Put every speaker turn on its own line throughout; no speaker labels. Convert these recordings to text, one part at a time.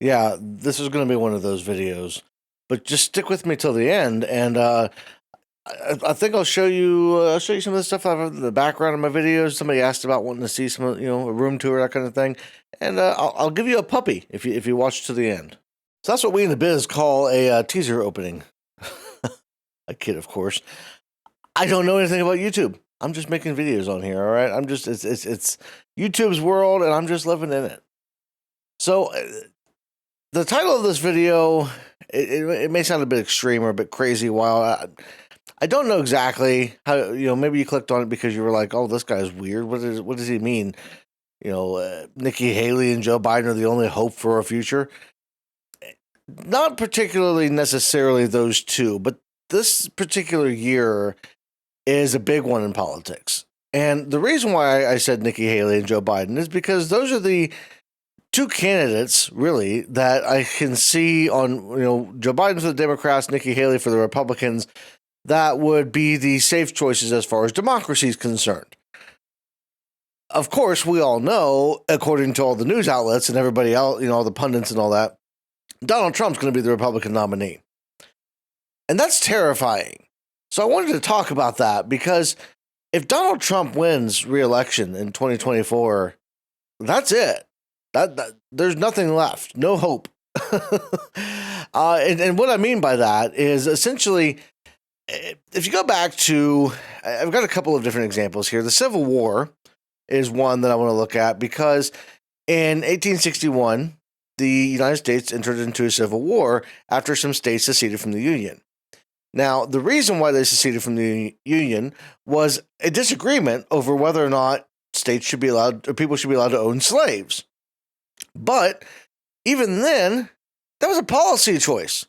Yeah, this is going to be one of those videos, but just stick with me till the end, and I think I'll show you some of the stuff I have in the background of my videos. Somebody asked about wanting to see some, a room tour, that kind of thing, and I'll give you a puppy if you watch to the end. So that's what we in the biz call a teaser opening. A kid, of course. I don't know anything about YouTube. I'm just making videos on here. All right, I'm just it's YouTube's world, and I'm just living in it. So the title of this video, it may sound a bit extreme or a bit crazy. While I don't know exactly how, maybe you clicked on it because you were like, "Oh, this guy's weird. What does he mean?" Nikki Haley and Joe Biden are the only hope for a future. Not particularly necessarily those two, but this particular year is a big one in politics. And the reason why I said Nikki Haley and Joe Biden is because those are the two candidates, really, that I can see on, Joe Biden for the Democrats, Nikki Haley for the Republicans, that would be the safe choices as far as democracy is concerned. Of course, we all know, according to all the news outlets and everybody else, all the pundits and all that, Donald Trump's going to be the Republican nominee. And that's terrifying. So I wanted to talk about that because if Donald Trump wins re-election in 2024, that's it. That there's nothing left, no hope. And what I mean by that is essentially, if you go back to, I've got a couple of different examples here. The Civil War is one that I want to look at because in 1861, the United States entered into a civil war after some states seceded from the Union. Now, the reason why they seceded from the Union was a disagreement over whether or not states should be allowed, or people should be allowed to own slaves. But even then, that was a policy choice.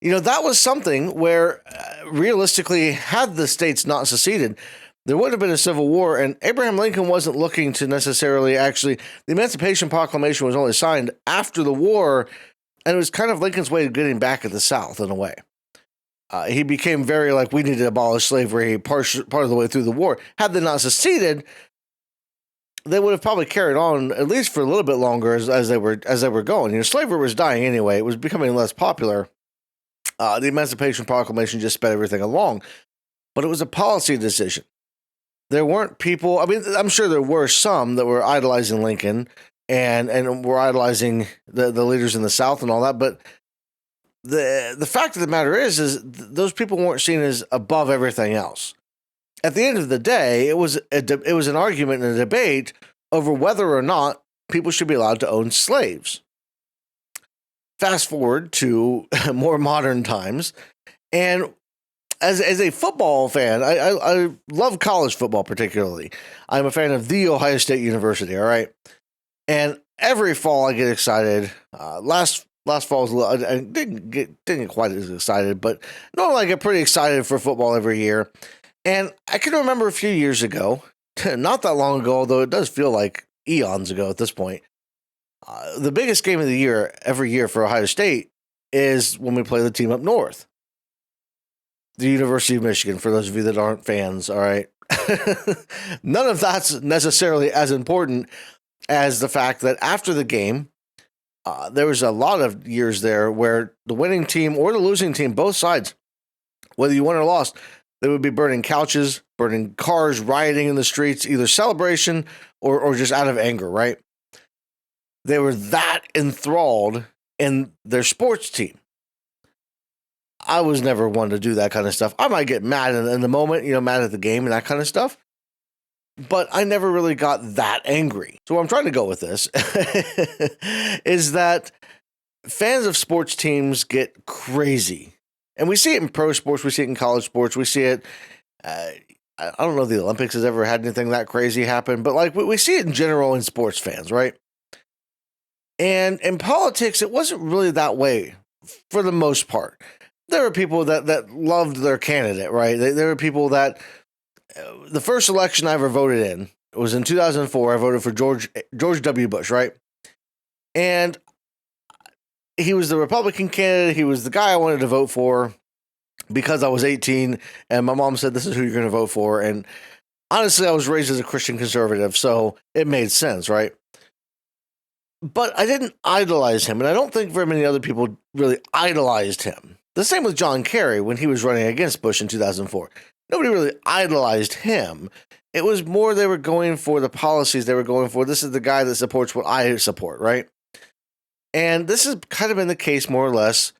That was something where realistically, had the states not seceded, there would have been a civil war, and Abraham Lincoln wasn't looking to necessarily the Emancipation Proclamation was only signed after the war, and it was kind of Lincoln's way of getting back at the South in a way. He became very we need to abolish slavery part of the way through the war. Had they not seceded, they would have probably carried on at least for a little bit longer as they were going. Slavery was dying anyway; it was becoming less popular. The Emancipation Proclamation just sped everything along, but it was a policy decision. There weren't people. I mean, I'm sure there were some that were idolizing Lincoln and were idolizing the leaders in the South and all that, but the fact of the matter is those people weren't seen as above everything else. At the end of the day, it was an argument and a debate over whether or not people should be allowed to own slaves. Fast forward to more modern times, and as a football fan, I love college football particularly. I'm a fan of the Ohio State University. All right, and every fall I get excited. Last fall was I didn't get quite as excited, but normally I get pretty excited for football every year. And I can remember a few years ago, not that long ago, although it does feel like eons ago at this point. The biggest game of the year every year for Ohio State is when we play the team up north, the University of Michigan. For those of you that aren't fans, all right, none of that's necessarily as important as the fact that after the game, there was a lot of years there where the winning team or the losing team, both sides, whether you won or lost, they would be burning couches, burning cars, rioting in the streets, either celebration or just out of anger, right? They were that enthralled in their sports team. I was never one to do that kind of stuff. I might get mad in the moment, mad at the game and that kind of stuff. But I never really got that angry. So what I'm trying to go with this is that fans of sports teams get crazy. And we see it in pro sports. We see it in college sports. We see it. I don't know if the Olympics has ever had anything that crazy happen, but we see it in general in sports fans, right? And in politics, it wasn't really that way for the most part. There were people that loved their candidate, right? There were people that the first election I ever voted in was in 2004. I voted for George W. Bush, right? And he was the Republican candidate. He was the guy I wanted to vote for because I was 18 and my mom said, this is who you're going to vote for. And honestly, I was raised as a Christian conservative, so it made sense, right? But I didn't idolize him, and I don't think very many other people really idolized him. The same with John Kerry when he was running against Bush in 2004. Nobody really idolized him. It was more they were going for the policies they were going for. This is the guy that supports what I support, right? And this has kind of been the case more or less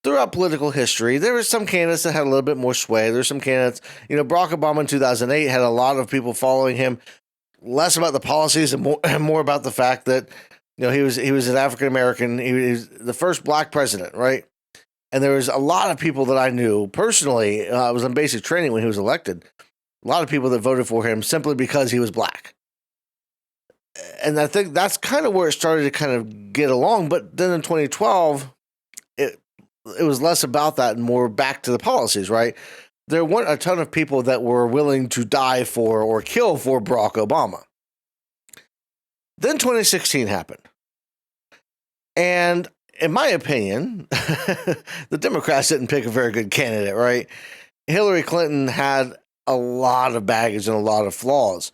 throughout political history. There were some candidates that had a little bit more sway. There's some candidates, Barack Obama in 2008 had a lot of people following him, less about the policies and more about the fact that, he was an African American. He was the first black president, right? And there was a lot of people that I knew personally. I was in basic training when he was elected. A lot of people that voted for him simply because he was black. And I think that's kind of where it started to kind of get along. But then in 2012, it was less about that and more back to the policies, right? There weren't a ton of people that were willing to die for or kill for Barack Obama. Then 2016 happened. And in my opinion, the Democrats didn't pick a very good candidate, right? Hillary Clinton had a lot of baggage and a lot of flaws.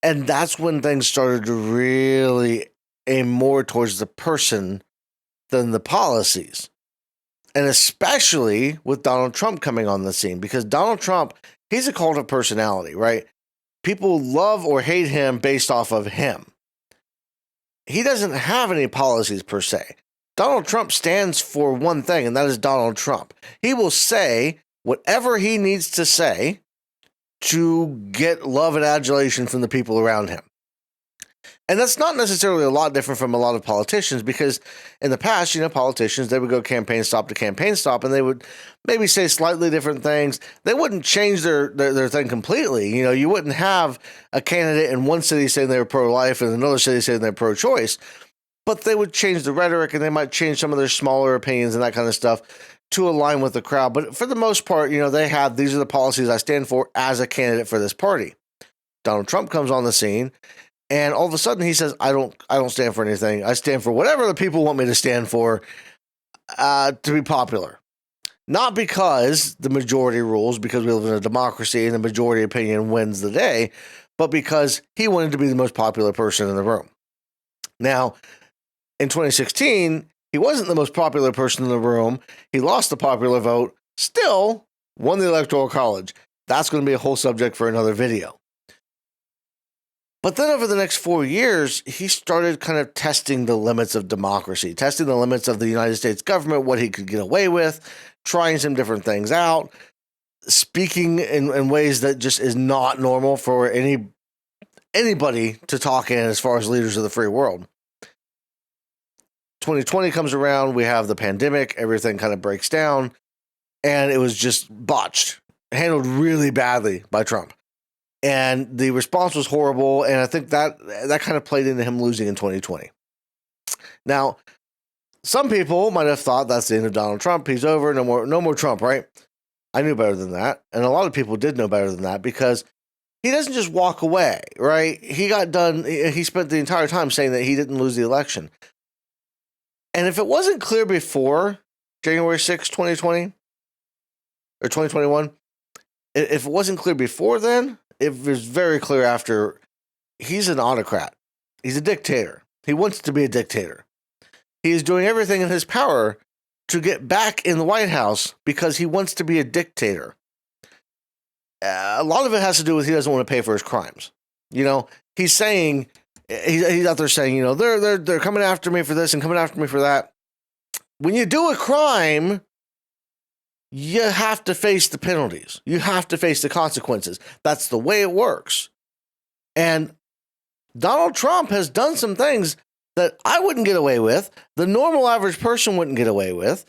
And that's when things started to really aim more towards the person than the policies. And especially with Donald Trump coming on the scene, because Donald Trump, he's a cult of personality, right? People love or hate him based off of him. He doesn't have any policies per se. Donald Trump stands for one thing, and that is Donald Trump. He will say whatever he needs to say to get love and adulation from the people around him. And that's not necessarily a lot different from a lot of politicians, because in the past, politicians, they would go campaign stop to campaign stop, and they would maybe say slightly different things. They wouldn't change their thing completely. You wouldn't have a candidate in one city saying they were pro-life and another city saying they're pro-choice, but they would change the rhetoric, and they might change some of their smaller opinions and that kind of stuff to align with the crowd. But for the most part, they have, these are the policies I stand for as a candidate for this party. Donald Trump comes on the scene, and all of a sudden he says, I don't stand for anything. I stand for whatever the people want me to stand for to be popular. Not because the majority rules, because we live in a democracy and the majority opinion wins the day, but because he wanted to be the most popular person in the room. Now, in 2016, he wasn't the most popular person in the room. He lost the popular vote, still won the Electoral College. That's going to be a whole subject for another video. But then over the next 4 years, he started kind of testing the limits of democracy, testing the limits of the United States government, what he could get away with, trying some different things out, speaking in ways that just is not normal for anybody to talk in as far as leaders of the free world. 2020 comes around, we have the pandemic, everything kind of breaks down, and it was just botched, handled really badly by Trump. And the response was horrible, and I think that kind of played into him losing in 2020. Now, some people might have thought that's the end of Donald Trump. He's over, no more Trump, right? I knew better than that, and a lot of people did know better than that, because he doesn't just walk away, right? He spent the entire time saying that he didn't lose the election. And if it wasn't clear before January 6, 2020, or 2021, if it wasn't clear before then, it was very clear after. He's an autocrat. He's a dictator. He wants to be a dictator. He is doing everything in his power to get back in the White House because he wants to be a dictator. A lot of it has to do with he doesn't want to pay for his crimes. He's saying, he's out there saying, they're coming after me for this and coming after me for that. When you do a crime, you have to face the penalties. You have to face the consequences. That's the way it works. And Donald Trump has done some things that I wouldn't get away with. The normal average person wouldn't get away with.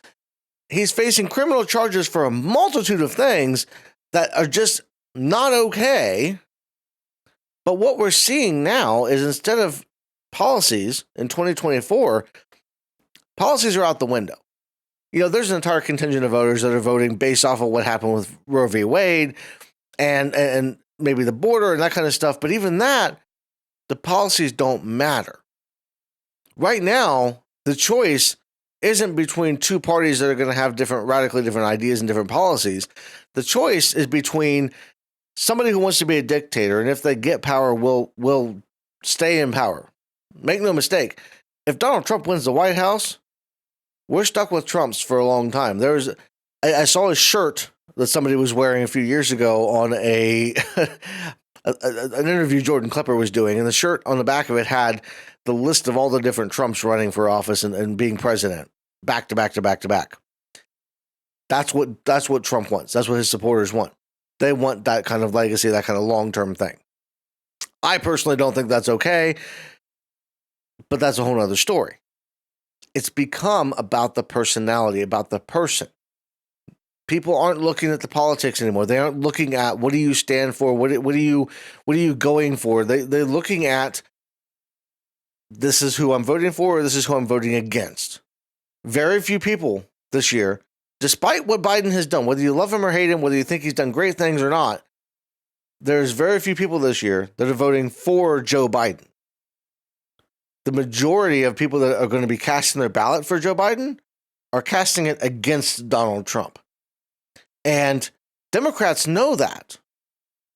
He's facing criminal charges for a multitude of things that are just not okay. But what we're seeing now is, instead of policies in 2024, policies are out the window. There's an entire contingent of voters that are voting based off of what happened with Roe v. Wade and maybe the border and that kind of stuff. But even that, the policies don't matter. Right now, the choice isn't between two parties that are going to have radically different ideas and different policies. The choice is between somebody who wants to be a dictator, and if they get power, will stay in power. Make no mistake. If Donald Trump wins the White House, we're stuck with Trumps for a long time. I saw a shirt that somebody was wearing a few years ago on an interview Jordan Klepper was doing, and the shirt on the back of it had the list of all the different Trumps running for office and being president, back to back to back to back. That's what Trump wants. That's what his supporters want. They want that kind of legacy, that kind of long-term thing. I personally don't think that's okay, but that's a whole other story. It's become about the personality, about the person. People aren't looking at the politics anymore. They aren't looking at what do you stand for, what are you going for. They're looking at this is who I'm voting for, or this is who I'm voting against. Very few people this year, despite what Biden has done, whether you love him or hate him, whether you think he's done great things or not, there's very few people this year that are voting for Joe Biden. The majority of people that are going to be casting their ballot for Joe Biden are casting it against Donald Trump. And Democrats know that.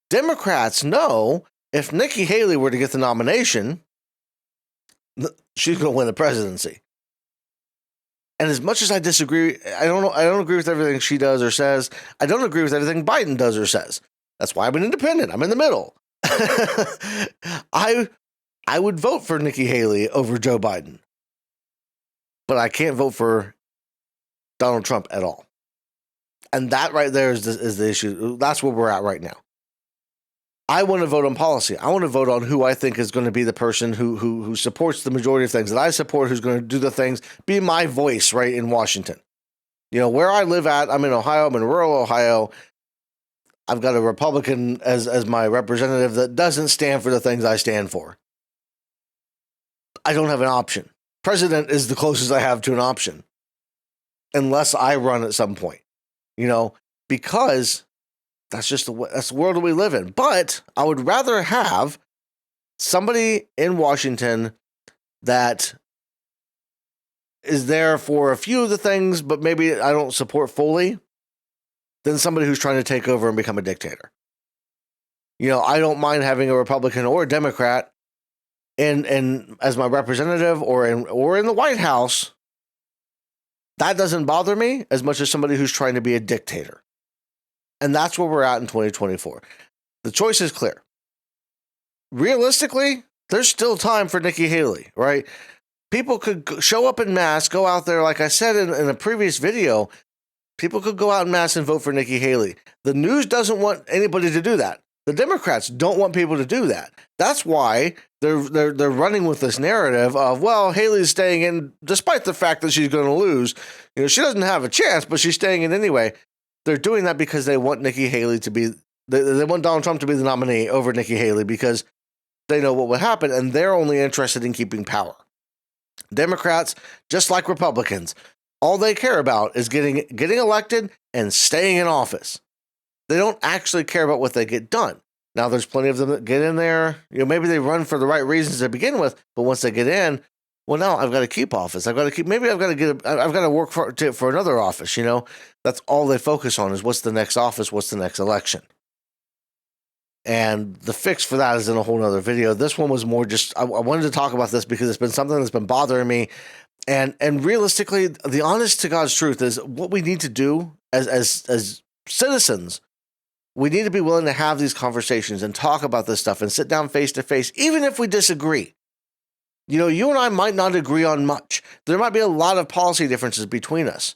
Democrats know if Nikki Haley were to get the nomination, she's going to win the presidency. And as much as I disagree, I don't agree with everything she does or says. I don't agree with everything Biden does or says. That's why I'm an independent. I'm in the middle. I would vote for Nikki Haley over Joe Biden, but I can't vote for Donald Trump at all. And that right there is the issue. That's where we're at right now. I want to vote on policy. I want to vote on who I think is going to be the person who supports the majority of things that I support, who's going to do the things, be my voice right in Washington. You know, where I live at, I'm in Ohio, I'm in rural Ohio. I've got a Republican as my representative that doesn't stand for the things I stand for. I don't have an option. President is the closest I have to an option, unless I run at some point, you know, because that's just that's the world that we live in. But I would rather have somebody in Washington that is there for a few of the things, but maybe I don't support fully, than somebody who's trying to take over and become a dictator. You know, I don't mind having a Republican or a Democrat in as my representative or in the White House. That doesn't bother me as much as somebody who's trying to be a dictator. And that's where we're at in 2024. The choice is clear. Realistically, there's still time for Nikki Haley, right? People could show up en masse, go out there, like I said in a previous video, people could go out en masse and vote for Nikki Haley. The news doesn't want anybody to do that. The Democrats don't want people to do that. That's why they're running with this narrative of, well, Haley's staying in despite the fact that she's going to lose. You know, she doesn't have a chance, but she's staying in anyway. They're doing that because they want Nikki Haley to be, they want Donald Trump to be the nominee over Nikki Haley because they know what would happen, and they're only interested in keeping power. Democrats, just like Republicans, all they care about is getting elected and staying in office. They don't actually care about what they get done. Now, there's plenty of them that get in there. You know, maybe they run for the right reasons to begin with, but once they get in, well, now I've got to keep office. I've got to work for another office. You know, that's all they focus on is what's the next office, what's the next election. And the fix for that is in a whole nother video. This one was more just, I wanted to talk about this because it's been something that's been bothering me. And realistically, the honest to God's truth is what we need to do as citizens. We need to be willing to have these conversations and talk about this stuff and sit down face to face, even if we disagree. You know, you and I might not agree on much. There might be a lot of policy differences between us.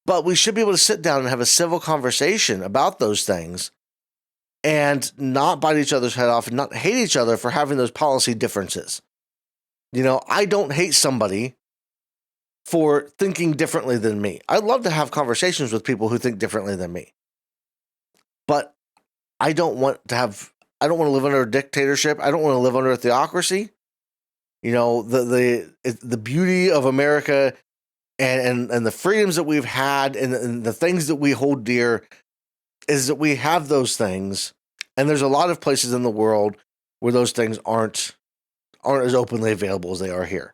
But we should be able to sit down and have a civil conversation about those things and not bite each other's head off and not hate each other for having those policy differences. You know, I don't hate somebody for thinking differently than me. I'd love to have conversations with people who think differently than me. But I don't want to live under a dictatorship. I don't want to live under a theocracy. You know, the beauty of America and the freedoms that we've had and the things that we hold dear is that we have those things. And there's a lot of places in the world where those things aren't as openly available as they are here.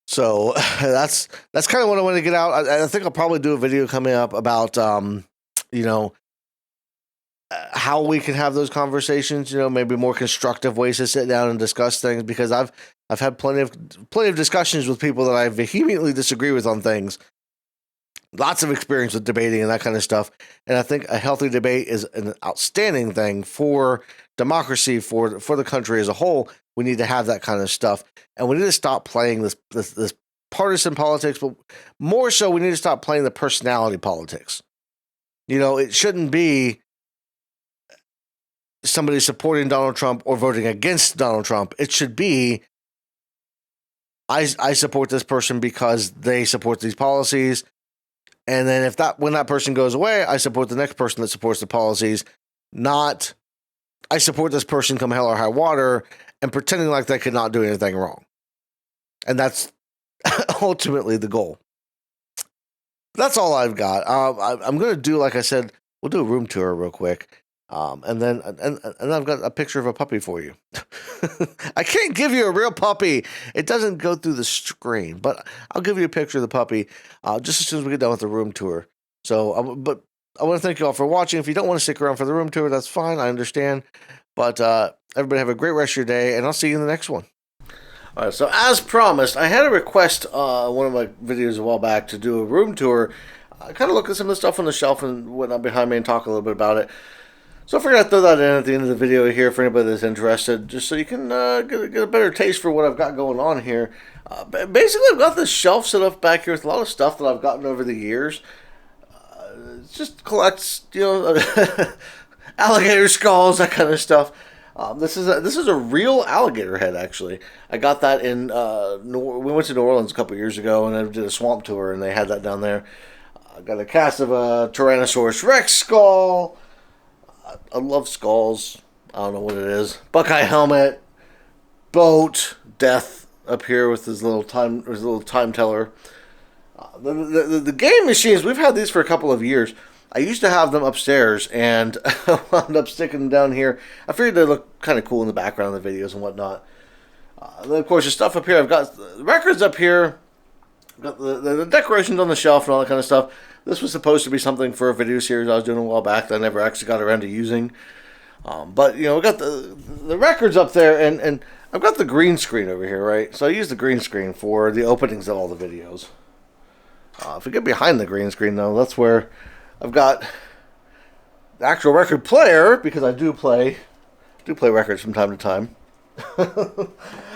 So that's kind of what I want to get out. I think I'll probably do a video coming up about, you know, how we can have those conversations, maybe more constructive ways to sit down and discuss things, because I've had plenty of discussions with people that I vehemently disagree with on things. Lots of experience with debating and that kind of stuff. And I think a healthy debate is an outstanding thing for democracy, for the country as a whole. We need to have that kind of stuff. And we need to stop playing this partisan politics, but more so we need to stop playing the personality politics. It shouldn't be somebody supporting Donald Trump or voting against Donald Trump. It should be, I support this person because they support these policies. And then when that person goes away, I support the next person that supports the policies, not I support this person come hell or high water and pretending like they could not do anything wrong. And that's ultimately the goal. That's all I've got. I'm going to do, like I said, we'll do a room tour real quick. And then I've got a picture of a puppy for you. I can't give you a real puppy. It doesn't go through the screen, but I'll give you a picture of the puppy just as soon as we get done with the room tour. So, but I want to thank you all for watching. If you don't want to stick around for the room tour, that's fine. I understand. But everybody have a great rest of your day, and I'll see you in the next one. All right, so as promised, I had a request one of my videos a while back to do a room tour. I kind of look at some of the stuff on the shelf and whatnot behind me and talk a little bit about it. So I figured I'd throw that in at the end of the video here for anybody that's interested, just so you can get a better taste for what I've got going on here. Basically, I've got this shelf set up back here with a lot of stuff that I've gotten over the years. It just collects, alligator skulls, that kind of stuff. This is a real alligator head, actually. I got that in, we went to New Orleans a couple years ago, and I did a swamp tour, and they had that down there. I got a cast of a Tyrannosaurus Rex skull. I love skulls. I don't know what it is. Buckeye helmet, boat, death up here with his little time teller. The game machines, we've had these for a couple of years. I used to have them upstairs, and I wound up sticking them down here. I figured they look kind of cool in the background of the videos and whatnot. Then, of course, the stuff up here. I've got the records up here. I've got the decorations on the shelf and all that kind of stuff. This was supposed to be something for a video series I was doing a while back that I never actually got around to using. But, we got the records up there, and I've got the green screen over here, right? So I use the green screen for the openings of all the videos. If we get behind the green screen, though, that's where I've got the actual record player, because I do play records from time to time.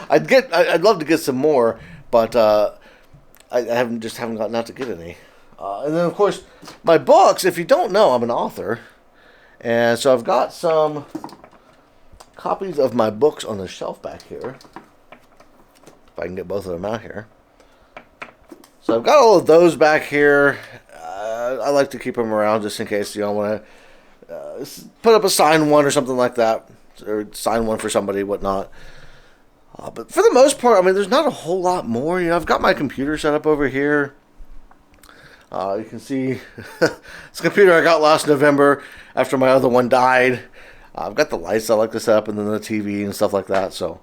I'd love to get some more, but I haven't gotten out to get any. And then, of course, my books, if you don't know, I'm an author. And so I've got some copies of my books on the shelf back here. If I can get both of them out here. So I've got all of those back here. I like to keep them around just in case you don't want to put up a signed one or something like that. Or sign one for somebody, whatnot. But for the most part, I mean, there's not a whole lot more. I've got my computer set up over here. You can see this computer I got last November after my other one died. I've got the lights I like to set up, and then the TV and stuff like that. So,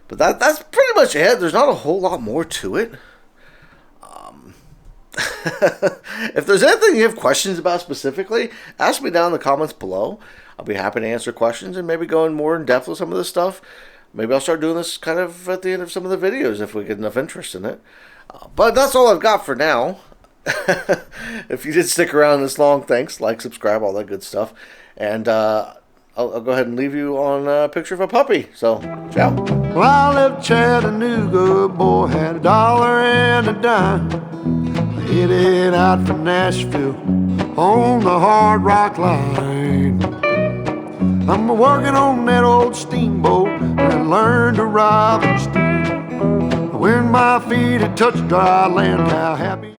but that's pretty much it. There's not a whole lot more to it. If there's anything you have questions about specifically, ask me down in the comments below. I'll be happy to answer questions and maybe go in more in depth with some of this stuff. Maybe I'll start doing this kind of at the end of some of the videos if we get enough interest in it. But that's all I've got for now. If you did stick around this long, thanks. Like, subscribe, all that good stuff. And I'll go ahead and leave you on a picture of a puppy. So, ciao.
Well, I left Chattanooga, boy, had $1 and a dime. Headed out for Nashville on the Hard Rock Line. I'm working on that old steamboat and learned to rob and steal. When my feet had touched dry land, how happy